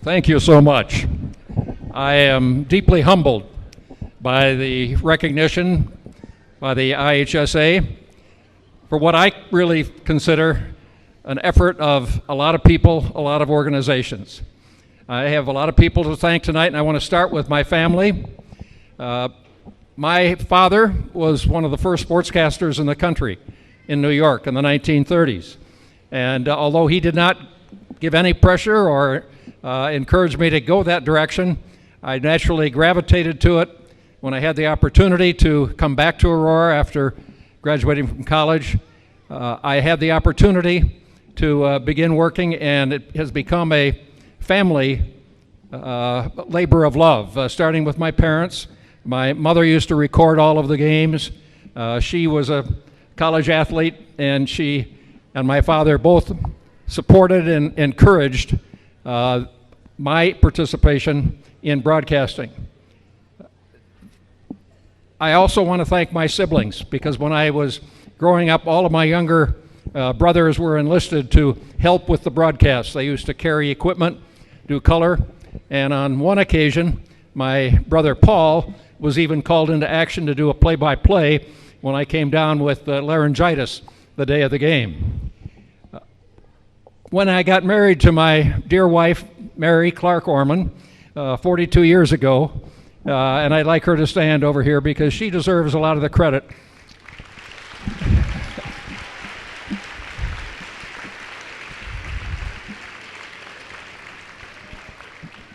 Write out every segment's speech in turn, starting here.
Thank you so much. I am deeply humbled by the recognition by the IHSA for what I really consider an effort of a lot of people, a lot of organizations. I have a lot of people to thank tonight, and I want to start with my family. My father was one of the first sportscasters in the country in New York in the 1930s. And although he did not give any pressure or encourage me to go that direction, I naturally gravitated to it. When I had the opportunity to come back to Aurora after graduating from college, I had the opportunity to begin working, and it has become a family labor of love, starting with my parents. My mother used to record all of the games. She was a college athlete, and she and my father both supported and encouraged my participation in broadcasting. I also want to thank my siblings, because when I was growing up, all of my younger brothers were enlisted to help with the broadcasts. They used to carry equipment, do color, and on one occasion, my brother Paul was even called into action to do a play-by-play when I came down with laryngitis the day of the game. When I got married to my dear wife, Mary Clark Ormond, 42 years ago, and I'd like her to stand over here because she deserves a lot of the credit.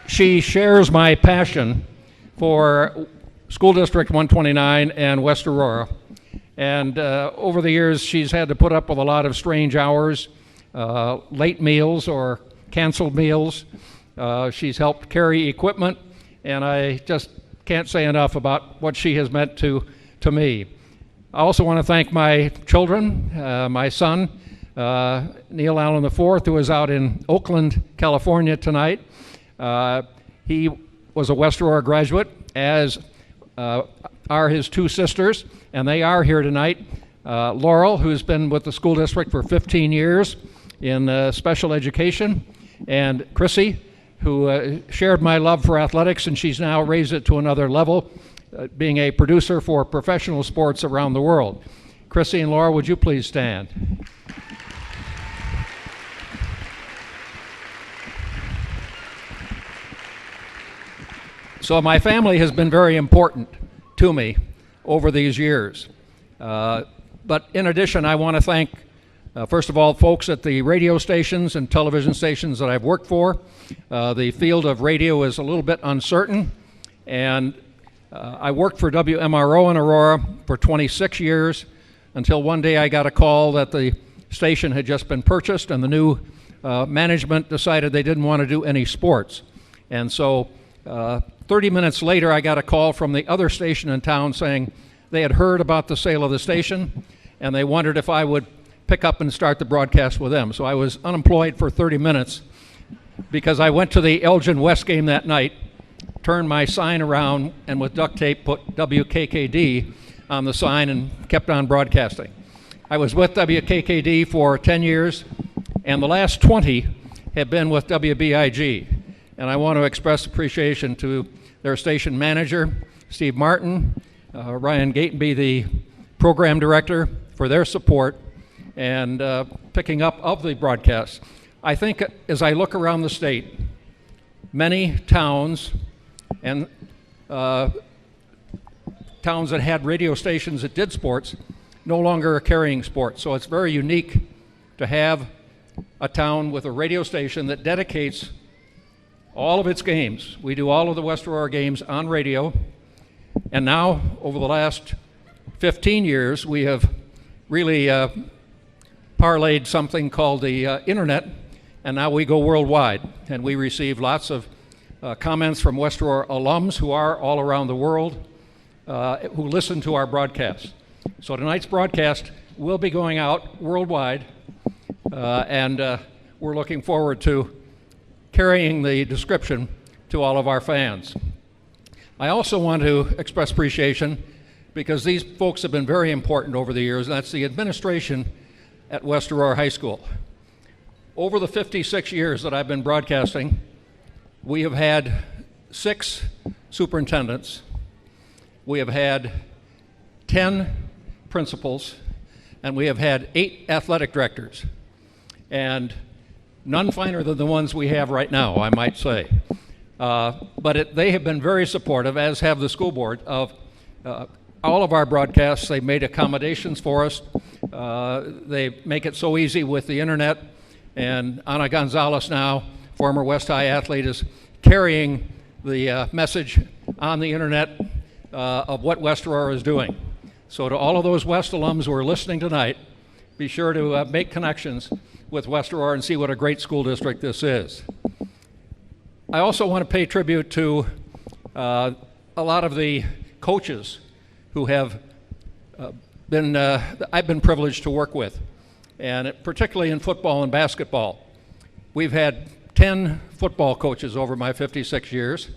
She shares my passion for School District 129 and West Aurora. And over the years, she's had to put up with a lot of strange hours, late meals or canceled meals. She's helped carry equipment, and I just can't say enough about what she has meant to me. I also want to thank my children, my son, Neal Allen IV, who is out in Oakland, California tonight. He was a West Aurora graduate, as are his two sisters, and they are here tonight. Laurel, who's been with the school district for 15 years in special education, and Chrissy, who shared my love for athletics, and she's now raised it to another level, being a producer for professional sports around the world. Chrissy and Laura, would you please stand? So my family has been very important to me over these years. But in addition, I want to thank, first of all, folks at the radio stations and television stations that I've worked for. The field of radio is a little bit uncertain, and I worked for WMRO in Aurora for 26 years until one day I got a call that the station had just been purchased, and the new management decided they didn't want to do any sports. And so 30 minutes later, I got a call from the other station in town saying they had heard about the sale of the station, and they wondered if I would pick up and start the broadcast with them. So I was unemployed for 30 minutes because I went to the Elgin West game that night, turned my sign around, and with duct tape put WKKD on the sign and kept on broadcasting. I was with WKKD for 10 years, and the last 20 have been with WBIG. And I want to express appreciation to their station manager, Steve Martin, Ryan Gatenby, the program director, for their support and picking up of the broadcast. I think as I look around the state, many towns and towns that had radio stations that did sports no longer are carrying sports. So it's very unique to have a town with a radio station that dedicates all of its games. We do all of the West Aurora games on radio, and now over the last 15 years we have really parlayed something called the internet, and now we go worldwide, and we receive lots of comments from West Aurora alums who are all around the world who listen to our broadcasts. So tonight's broadcast will be going out worldwide, and we're looking forward to carrying the description to all of our fans. I also want to express appreciation because these folks have been very important over the years, and that's the administration at West Aurora High School. Over the 56 years that I've been broadcasting, We have had 6 superintendents. We have had 10 principals, and we have had 8 athletic directors, and none finer than the ones we have right now, I might say. But they have been very supportive, as have the school board, of all of our broadcasts. They've made accommodations for us. They make it so easy with the internet, and Ana Gonzalez now, former West High athlete, is carrying the message on the internet of what West Aurora is doing. So to all of those West alums who are listening tonight, be sure to make connections with West Aurora and see what a great school district this is. I also want to pay tribute to a lot of the coaches who have I've been privileged to work with, and particularly in football and basketball. We've had 10 football coaches over my 56 years,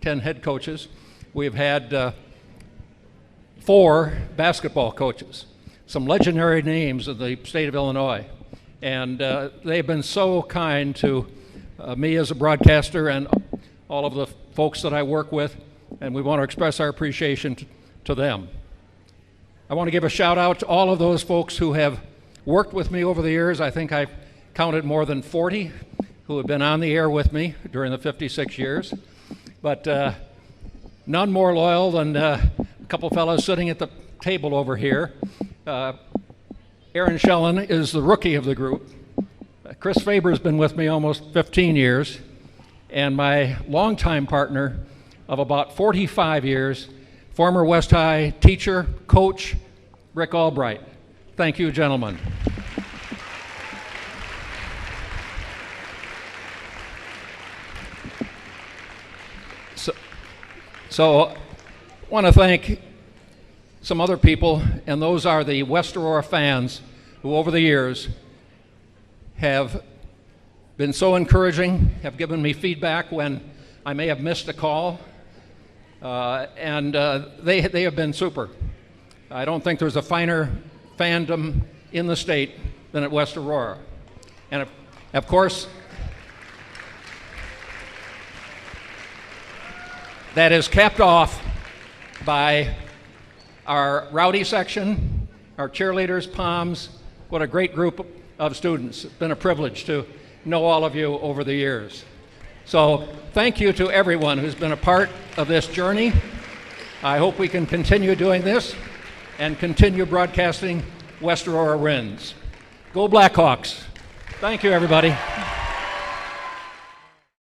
10 head coaches. We've had 4 basketball coaches, some legendary names of the state of Illinois. And they've been so kind to me as a broadcaster and all of the folks that I work with, and we want to express our appreciation to them. I want to give a shout out to all of those folks who have worked with me over the years. I think I've counted more than 40 who have been on the air with me during the 56 years. But none more loyal than a couple fellows sitting at the table over here. Aaron Schellen is the rookie of the group. Chris Faber's been with me almost 15 years. And my longtime partner of about 45 years, former West High teacher, coach, Rick Albright. Thank you, gentlemen. So I want to thank some other people, and those are the West Aurora fans who over the years have been so encouraging, have given me feedback when I may have missed a call, and they have been super. I don't think there's a finer fandom in the state than at West Aurora. And of course, that is capped off by our rowdy section, our cheerleaders, POMs. What a great group of students. It's been a privilege to know all of you over the years. So thank you to everyone who's been a part of this journey. I hope we can continue doing this and continue broadcasting West Aurora wins. Go Blackhawks. Thank you, everybody.